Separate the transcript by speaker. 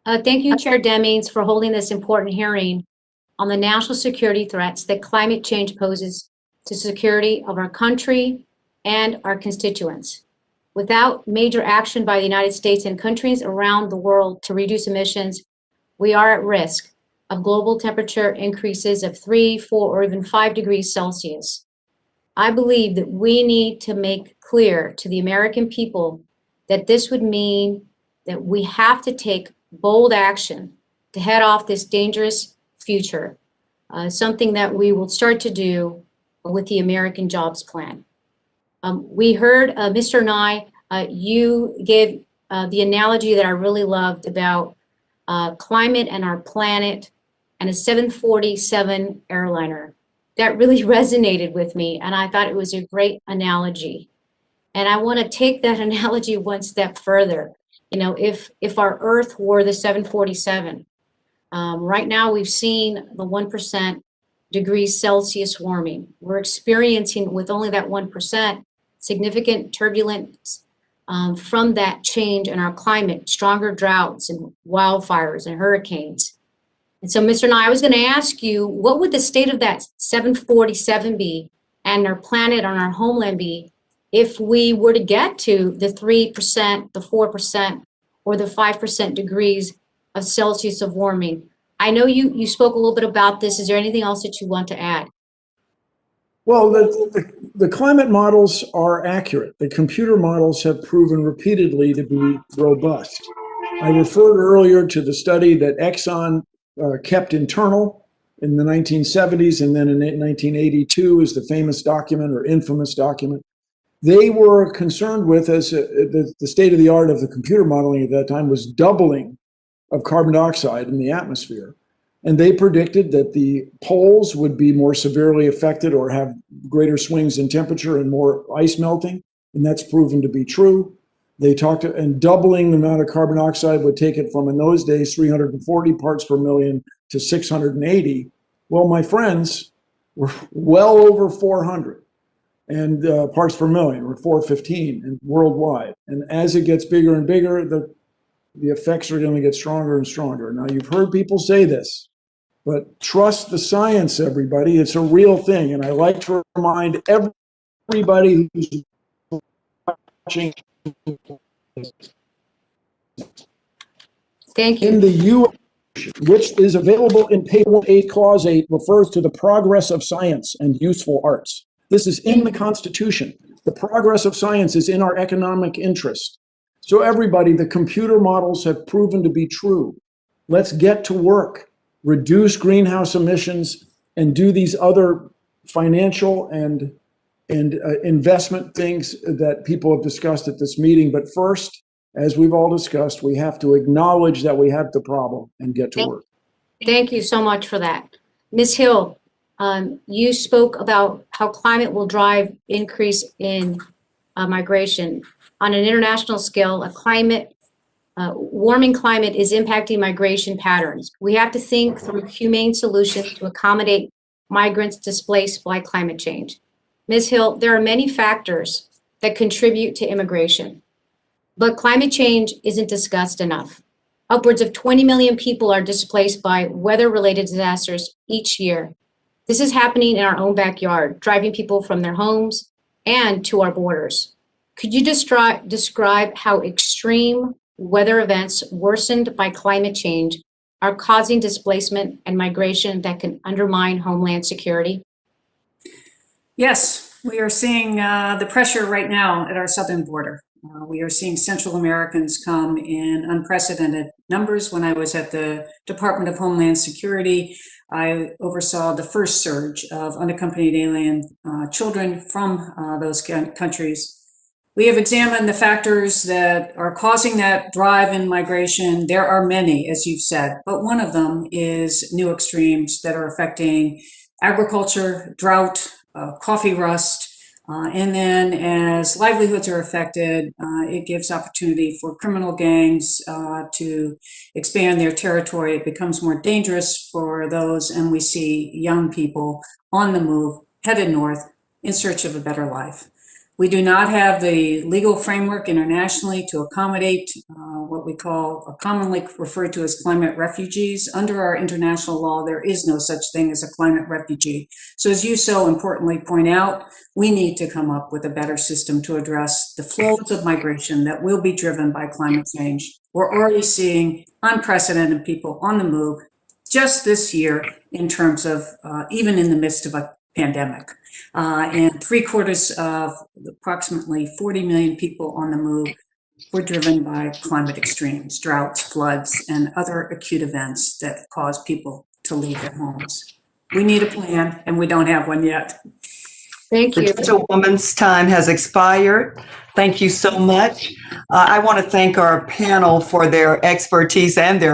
Speaker 1: Thank you, Chair Demings, for holding this important hearing on the national security threats that climate change poses to security of our country and our constituents. Without major action by the United States and countries around the world to reduce emissions, we are at risk of global temperature increases of 3, 4, or even 5 degrees Celsius. I believe that we need to make clear to the American people that this would mean that we have to take bold action to head off this dangerous future, something that we will start to do with the American Jobs Plan. We heard, Mr. Nye, you gave the analogy that I really loved about climate and our planet and a 747 airliner. That really resonated with me, and I thought it was a great analogy. And I want to take that analogy one step further. You know, if our Earth were the 747, right now we've seen the 1% degrees Celsius warming. We're experiencing, with only that 1%, significant turbulence from that change in our climate, stronger droughts and wildfires and hurricanes. And so, Mr. Nye, I was going to ask you, what would the state of that 747 be and our planet on our homeland be if we were to get to the 3%, the 4%, or the 5% degrees of Celsius of warming? I know you spoke a little bit about this. Is there anything else that you want to add?
Speaker 2: Well, the climate models are accurate. The computer models have proven repeatedly to be robust. I referred earlier to the study that Exxon kept internal in the 1970s, and then in 1982 is the famous document or infamous document. They were concerned with, as the state of the art of the computer modeling at that time was doubling of carbon dioxide in the atmosphere. And they predicted that the poles would be more severely affected or have greater swings in temperature and more ice melting. And that's proven to be true. They talked, and doubling the amount of carbon dioxide would take it from, in those days, 340 parts per million to 680. Well, my friends, were well over 400 and parts per million, or 415 and worldwide. And as it gets bigger and bigger, the effects are going to get stronger and stronger. Now, you've heard people say this, but trust the science, everybody. It's a real thing. And I like to remind everybody who's watching.
Speaker 1: Thank you.
Speaker 2: In the U.S., which is available in Paper 8, Clause 8, refers to the progress of science and useful arts. This is in the Constitution. The progress of science is in our economic interest. So everybody, the computer models have proven to be true. Let's get to work, reduce greenhouse emissions, and do these other financial and investment things that people have discussed at this meeting. But first, as we've all discussed, we have to acknowledge that we have the problem and get to work.
Speaker 1: Thank you so much for that. Ms. Hill, you spoke about how climate will drive increase in migration. On an international scale, warming climate is impacting migration patterns. We have to think through humane solutions to accommodate migrants displaced by climate change. Ms. Hill, there are many factors that contribute to immigration, but climate change isn't discussed enough. Upwards of 20 million people are displaced by weather-related disasters each year. This is happening in our own backyard, driving people from their homes and to our borders. Could you describe how extreme weather events worsened by climate change are causing displacement and migration that can undermine homeland security?
Speaker 3: Yes, we are seeing the pressure right now at our southern border. We are seeing Central Americans come in unprecedented numbers. When I was at the Department of Homeland Security, I oversaw the first surge of unaccompanied alien children from those countries. We have examined the factors that are causing that drive in migration. There are many, as you've said, but one of them is new extremes that are affecting agriculture, drought, coffee rust, and then as livelihoods are affected, it gives opportunity for criminal gangs to expand their territory. It becomes more dangerous for those, and we see young people on the move, headed north in search of a better life. We do not have the legal framework internationally to accommodate what we call, commonly referred to as climate refugees. Under our international law, there is no such thing as a climate refugee. So as you so importantly point out, we need to come up with a better system to address the flows of migration that will be driven by climate change. We're already seeing unprecedented people on the move just this year in terms of even in the midst of a pandemic. And 3/4 of approximately 40 million people on the move were driven by climate extremes, droughts, floods, and other acute events that cause people to leave their homes. We need a plan, and we don't have one yet.
Speaker 1: Thank
Speaker 4: The
Speaker 1: you.
Speaker 4: gentlewoman's time has expired. Thank you so much. I want to thank our panel for their expertise and their